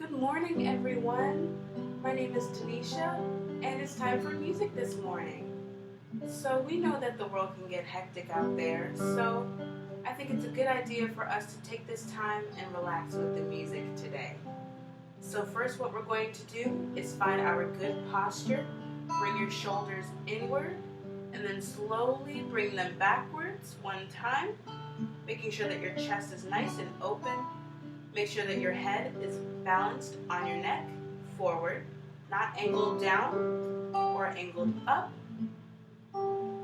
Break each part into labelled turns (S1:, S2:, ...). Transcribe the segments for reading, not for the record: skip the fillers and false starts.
S1: Good morning, everyone. My name is Tanisha, and it's time for music this morning. So, we know that the world can get hectic out there, so I think it's a good idea for us to take this time and relax with the music today. So, first, what we're going to do is find our good posture. Bring your shoulders inward, and then slowly bring them backwards one time, making sure that your chest is nice and open. Make sure that your head is balanced on your neck, forward, not angled down or angled up,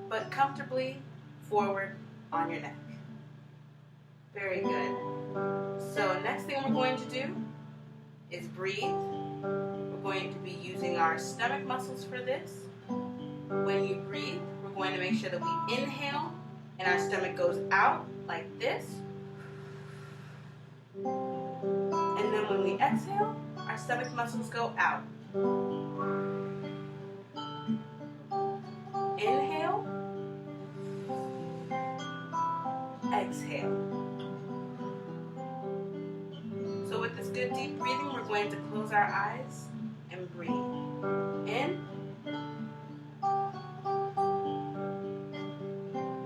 S1: but comfortably forward on your neck. Very good. So next thing we're going to do is breathe. We're going to be using our stomach muscles for this. When you breathe, we're going to make sure that we inhale and our stomach goes out like this. And then when we exhale, our stomach muscles go out. Inhale. Exhale. So with this good deep breathing, we're going to close our eyes and breathe. In.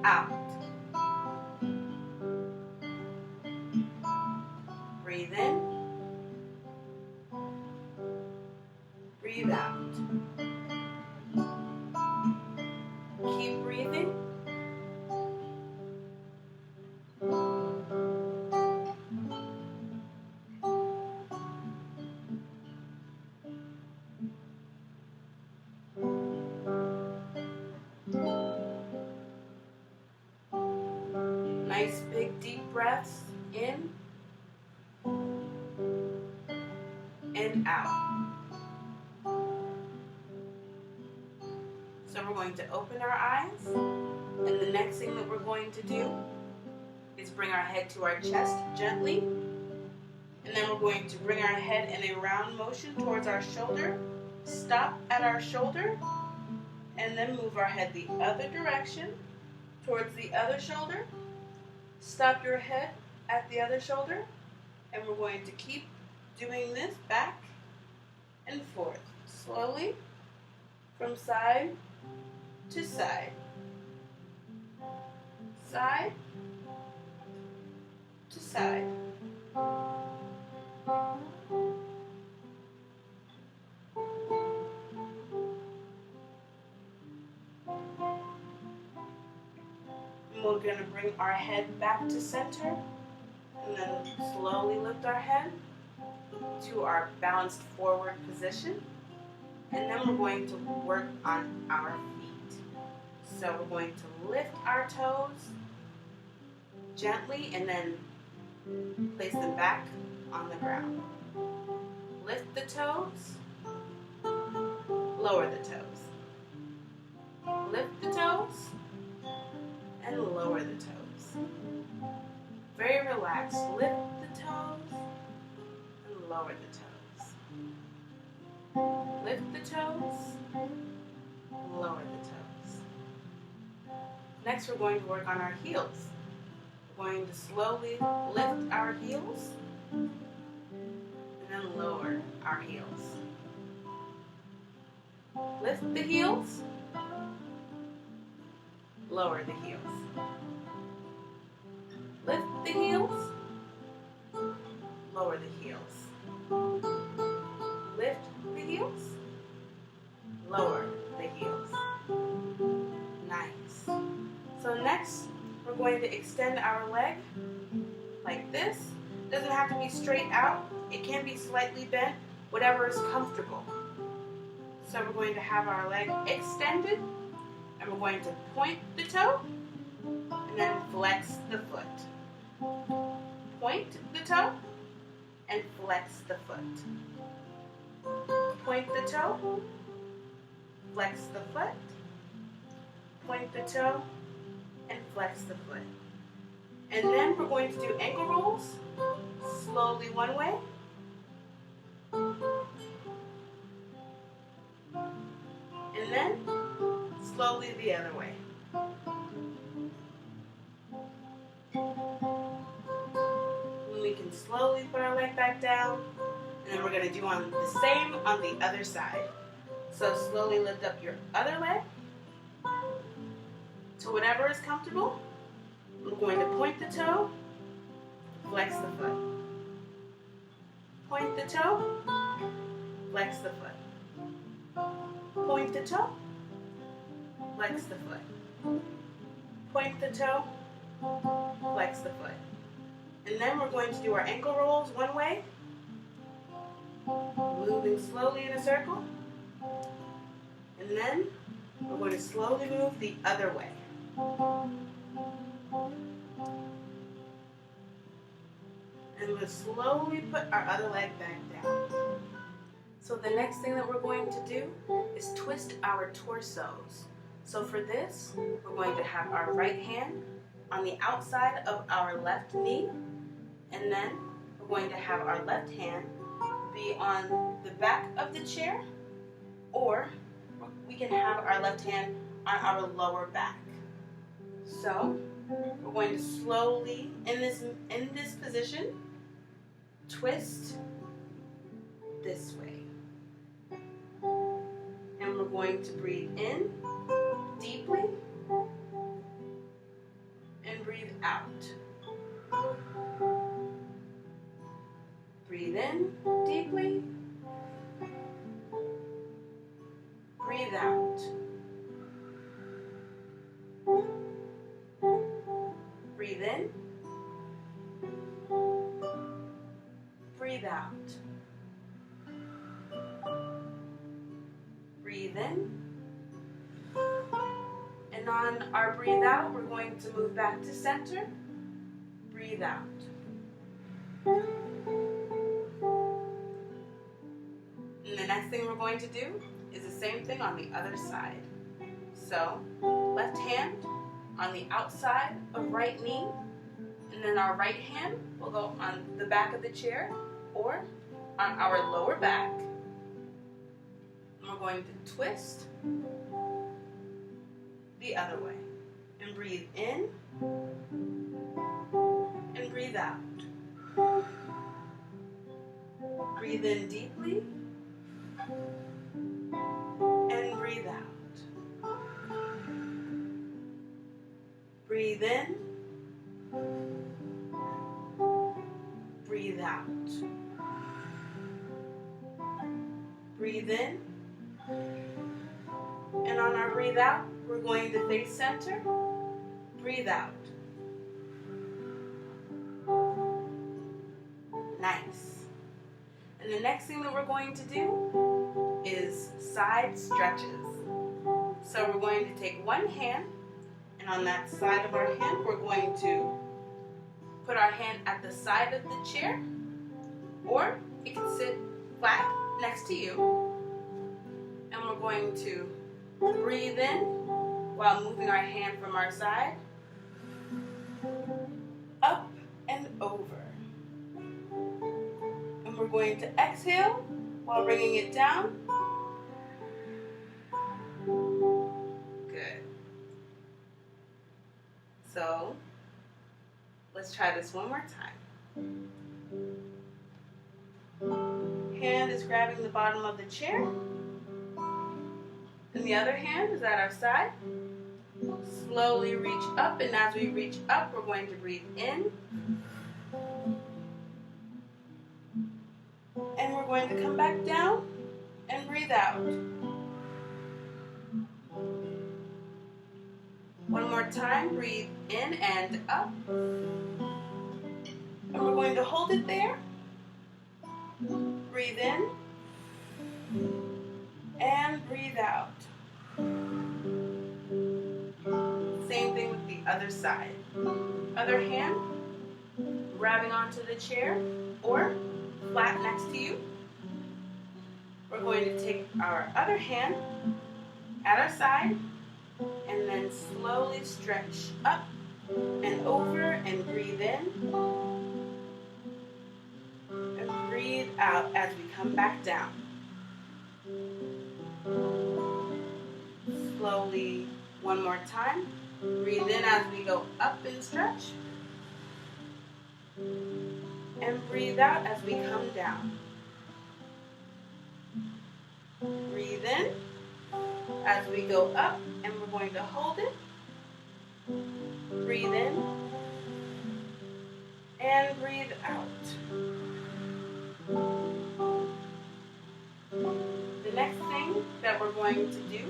S1: Out. Breathe in. Breathe out. Keep breathing. Nice big deep breaths in and out. So we're going to open our eyes, and the next thing that we're going to do is bring our head to our chest gently, and then we're going to bring our head in a round motion towards our shoulder, stop at our shoulder, and then move our head the other direction towards the other shoulder. Stop your head at the other shoulder, and we're going to keep doing this back and forth, slowly, from side to side. Side to side. And we're going to bring our head back to center, and then slowly lift our head to our balanced forward position. And then we're going to work on our feet. So we're going to lift our toes gently and then place them back on the ground. Lift the toes, lower the toes. Lift the toes and lower the toes. Very relaxed. Lift the toes and lower the toes. Lift the toes, lower the toes. Next, we're going to work on our heels. We're going to slowly lift our heels and then lower our heels. Lift the heels, lower the heels. Lift the heels, lower the heels. Lift the heels, lower the heels. Nice. So next, we're going to extend our leg like this. It doesn't have to be straight out. It can be slightly bent, whatever is comfortable. So we're going to have our leg extended, and we're going to point the toe, and then flex the foot. Point the toe, and flex the foot. Point the toe, flex the foot, point the toe, and flex the foot. And then we're going to do ankle rolls, slowly one way, and then slowly the other way. When we can slowly put our leg back down, And then we're going to do on the same on the other side. So slowly lift up your other leg to whatever is comfortable. We're going to point the toe, flex the foot. Point the toe, flex the foot. Point the toe, flex the foot. Point the toe, flex the foot. And then we're going to do our ankle rolls one way, moving slowly in a circle. And then we're going to slowly move the other way. And we'll slowly put our other leg back down. So the next thing that we're going to do is twist our torsos. So for this, we're going to have our right hand on the outside of our left knee, and then we're going to have our left hand be on the back of the chair, or we can have our left hand on our lower back. So we're going to slowly, in this position, twist this way. And we're going to breathe in deeply and breathe out. Breathe in deeply. Breathe out. Breathe in. Breathe out. Breathe in. And on our breathe out, we're going to move back to center. Breathe out. And the next thing we're going to do is the same thing on the other side. So, left hand on the outside of right knee, and then our right hand will go on the back of the chair or on our lower back. And we're going to twist the other way. And breathe in and breathe out. Breathe in deeply and breathe out. Breathe in, breathe out. Breathe in, and on our breathe out, we're going to face center. Breathe out. Nice. And the next thing that we're going to do is side stretches. So we're going to take one hand, and on that side of our hand, we're going to put our hand at the side of the chair, or it can sit flat next to you. And we're going to breathe in while moving our hand from our side, up and over. And we're going to exhale while bringing it down. Good. So, let's try this one more time. Hand is grabbing the bottom of the chair, and the other hand is at our side. Slowly reach up, and as we reach up, we're going to breathe in. And we're going to come back down and breathe out. One more time, breathe in and up. And we're going to hold it there. Breathe in and breathe out. Same thing with the other side. Other hand, grabbing onto the chair or flat next to you. We're going to take our other hand at our side and then slowly stretch up and over and breathe in. And breathe out as we come back down. Slowly, one more time. Breathe in as we go up and stretch. And breathe out as we come down. Breathe in as we go up, and we're going to hold it. Breathe in and breathe out. The next thing that we're going to do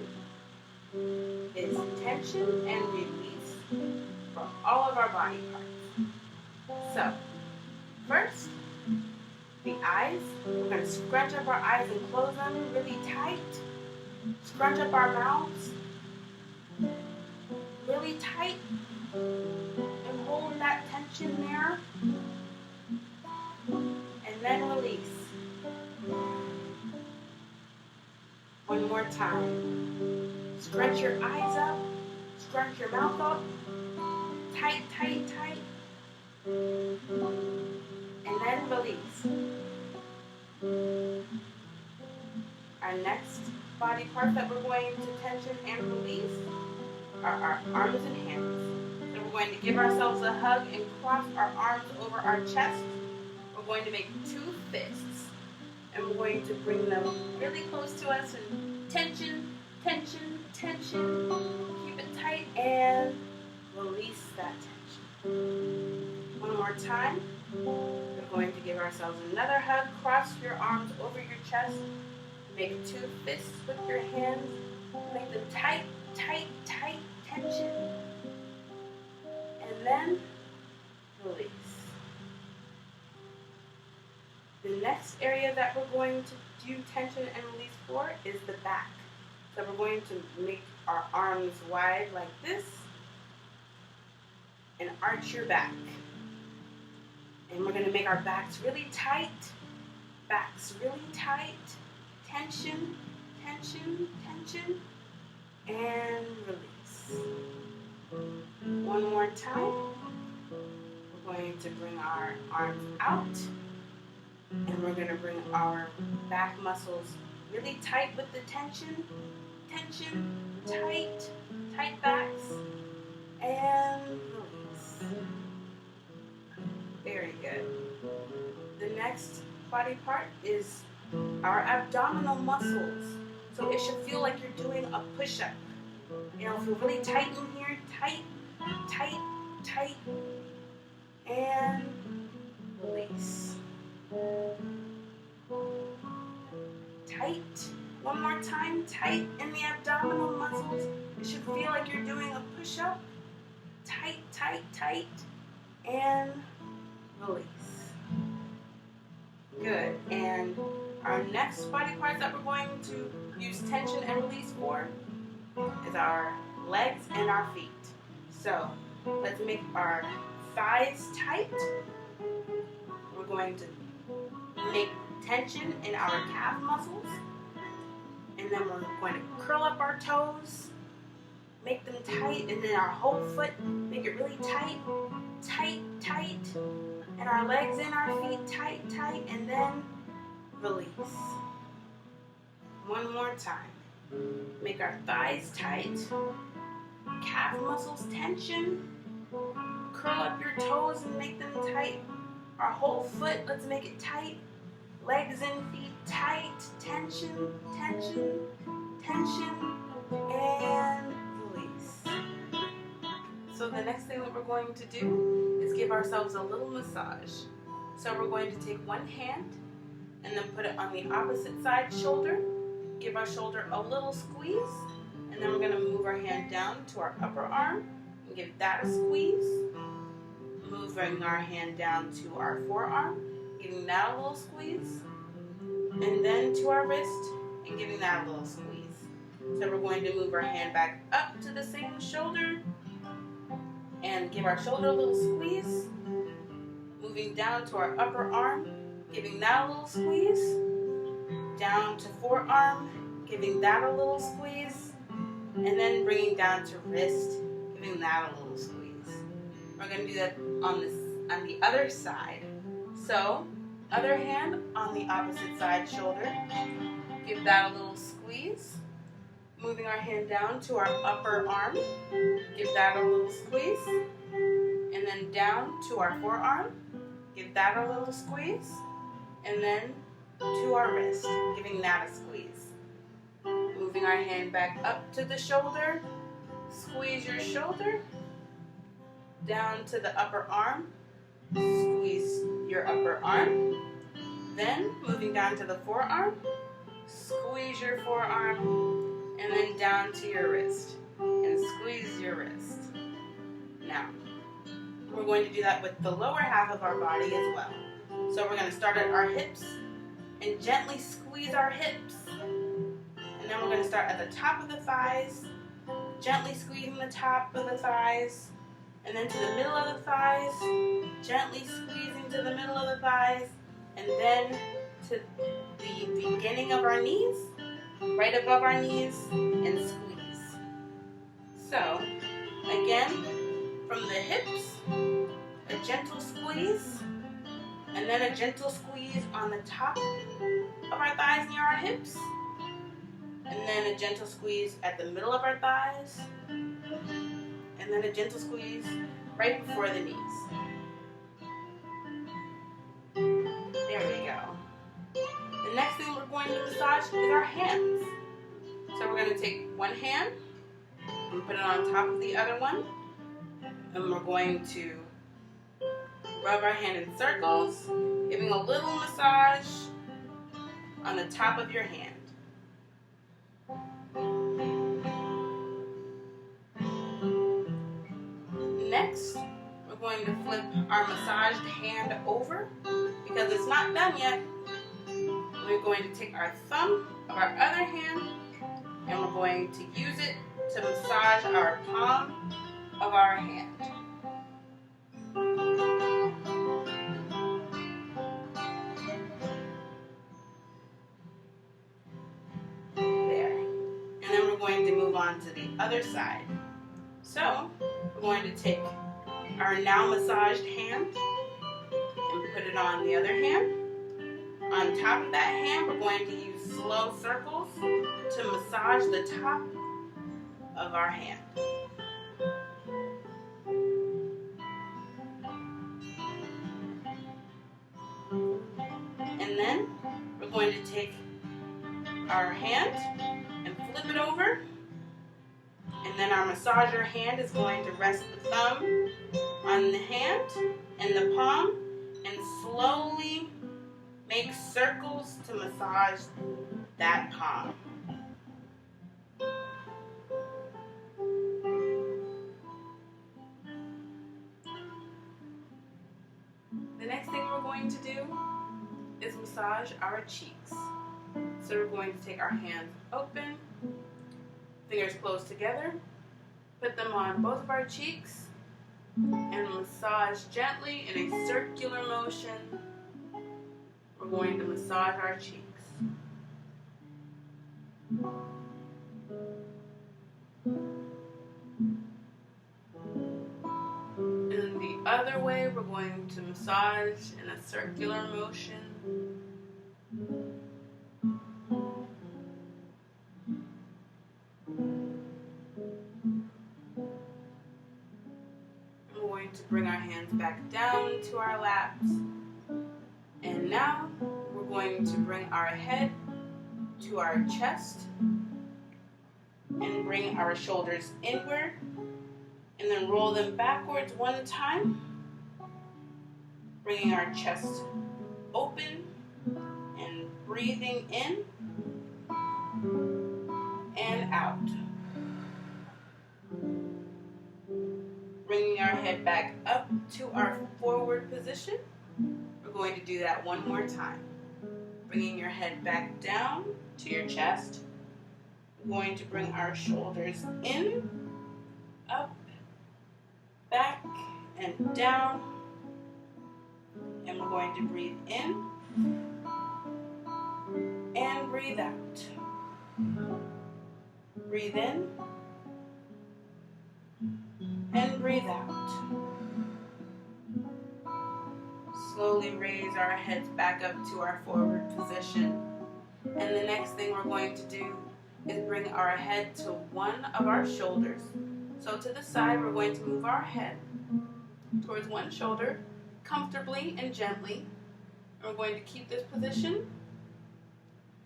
S1: is tension and release for all of our body parts. So, first, the eyes. We're going to scrunch up our eyes and close them really tight. Scrunch up our mouths really tight and hold that tension there. And then release. One more time. Scrunch your eyes up. Scrunch your mouth up. Tight, tight, tight. And then release. Our next body part that we're going to tension and release are our arms and hands. So we're going to give ourselves a hug and cross our arms over our chest. We're going to make two fists. And we're going to bring them really close to us and tension, tension, tension. Keep it tight and release that tension. One more time. We're going to give ourselves another hug. Cross your arms over your chest. Make two fists with your hands. Make them tight, tight, tight tension. And then release. The next area that we're going to do tension and release for is the back. So we're going to make our arms wide like this and arch your back. And we're going to make our backs really tight. Backs really tight. Tension, tension, tension. And release. One more time. We're going to bring our arms out. And we're going to bring our back muscles really tight with the tension. Tension, tight, tight backs. And release. Very good. The next body part is our abdominal muscles. So it should feel like you're doing a push-up. You know, feel really tight in here. Tight, tight, tight. And release. Tight. One more time. Tight in the abdominal muscles. It should feel like you're doing a push-up. Tight, tight, tight. And release. Good. And our next body part that we're going to use tension and release for is our legs and our feet. So let's make our thighs tight. We're going to make tension in our calf muscles. And then we're going to curl up our toes, make them tight, and then our whole foot, make it really tight, tight, tight. And our legs and our feet tight, tight, and then release. One more time. Make our thighs tight, calf muscles tension, curl up your toes and make them tight. Our whole foot, let's make it tight. Legs and feet tight, tension, tension, tension, and release. So the next thing that we're going to do is give ourselves a little massage. So we're going to take one hand and then put it on the opposite side shoulder. Give our shoulder a little squeeze. And then we're going to move our hand down to our upper arm and give that a squeeze. Moving our hand down to our forearm, giving that a little squeeze. And then to our wrist and giving that a little squeeze. So we're going to move our hand back up to the same shoulder and give our shoulder a little squeeze. Moving down to our upper arm, giving that a little squeeze. Down to forearm, giving that a little squeeze. And then bringing down to wrist, giving that a little squeeze. We're going to do that on the other side. So, other hand on the opposite side shoulder. Give that a little squeeze. Moving our hand down to our upper arm. Give that a little squeeze. And then down to our forearm. Give that a little squeeze. And then to our wrist, giving that a squeeze. Moving our hand back up to the shoulder, squeeze your shoulder, down to the upper arm, squeeze your upper arm, then moving down to the forearm, squeeze your forearm, and then down to your wrist, and squeeze your wrist. Now, we're going to do that with the lower half of our body as well. So we're going to start at our hips and gently squeeze our hips. And then we're going to start at the top of the thighs, gently squeezing the top of the thighs, and then to the middle of the thighs, gently squeezing to the middle of the thighs, and then to the beginning of our knees, right above our knees, and squeeze. So, again, from the hips, a gentle squeeze, and then a gentle squeeze on the top of our thighs near our hips, and then a gentle squeeze at the middle of our thighs, and then a gentle squeeze right before the knees. There we go. The next thing we're going to massage is our hands. So we're going to take one hand and put it on top of the other one, and we're going to rub our hand in circles, giving a little massage on the top of your hand. Next, we're going to flip our massaged hand over because it's not done yet. We're going to take our thumb of our other hand and we're going to use it to massage our palm of our hand. There. And then we're going to move on to the other side. So, we're going to take our now massaged hand and put it on the other hand. On top of that hand, we're going to use slow circles to massage the top of our hand. And then we're going to take our hand and flip it over. And then our massager hand is going to rest the thumb on the hand and the palm and slowly make circles to massage that palm. The next thing we're going to do is massage our cheeks. So we're going to take our hands open, fingers close together, put them on both of our cheeks, and massage gently in a circular motion. We're going to massage our cheeks. And the other way, we're going to massage in a circular motion. We're going to bring our hands back down to our laps. And now we're going to bring our head to our chest and bring our shoulders inward and then roll them backwards one time, bringing our chest open and breathing in and out. Bringing our head back up to our forward position. We're going to do that one more time. Bringing your head back down to your chest. We're going to bring our shoulders in, up, back, and down. And we're going to breathe in and breathe out. Breathe in and breathe out. Slowly raise our heads back up to our forward position. And the next thing we're going to do is bring our head to one of our shoulders. So to the side, we're going to move our head towards one shoulder, comfortably and gently. And we're going to keep this position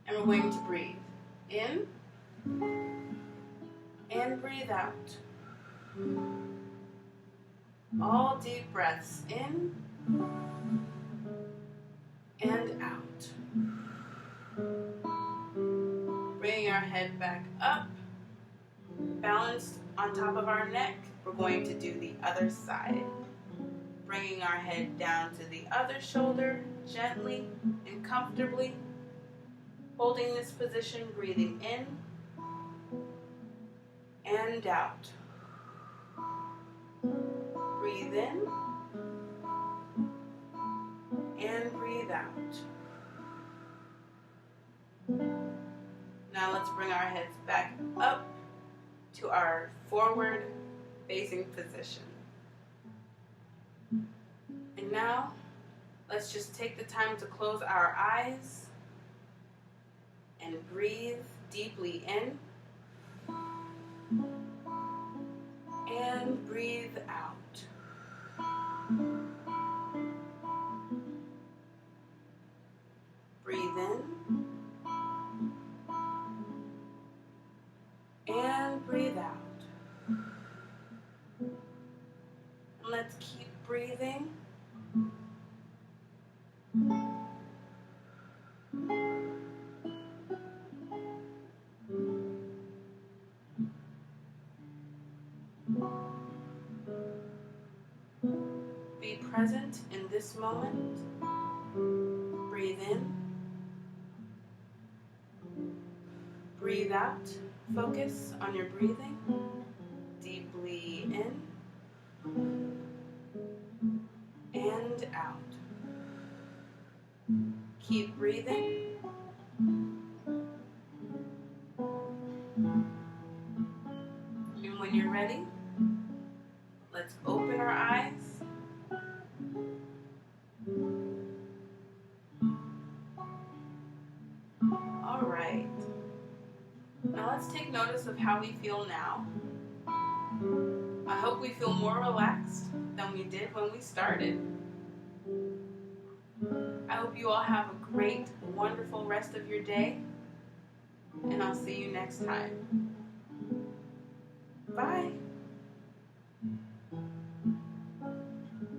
S1: And we're going to breathe in and breathe out. All deep breaths in and out. Bringing our head back up, balanced on top of our neck. We're going to do the other side. Bringing our head down to the other shoulder, gently and comfortably. Holding this position, breathing in and out. Breathe in and breathe out. Now let's bring our heads back up to our forward facing position. And now let's just take the time to close our eyes and breathe deeply in and breathe out. Breathe in and breathe out. And let's keep breathing. Be present in this moment. Breathe in. Breathe out. Focus on your breathing. Deeply in and out. Keep breathing. And when you're ready, let's open our eyes. All right. Now let's take notice of how we feel now. I hope we feel more relaxed than we did when we started. I hope you all have a great, wonderful rest of your day, and I'll see you next time. Bye.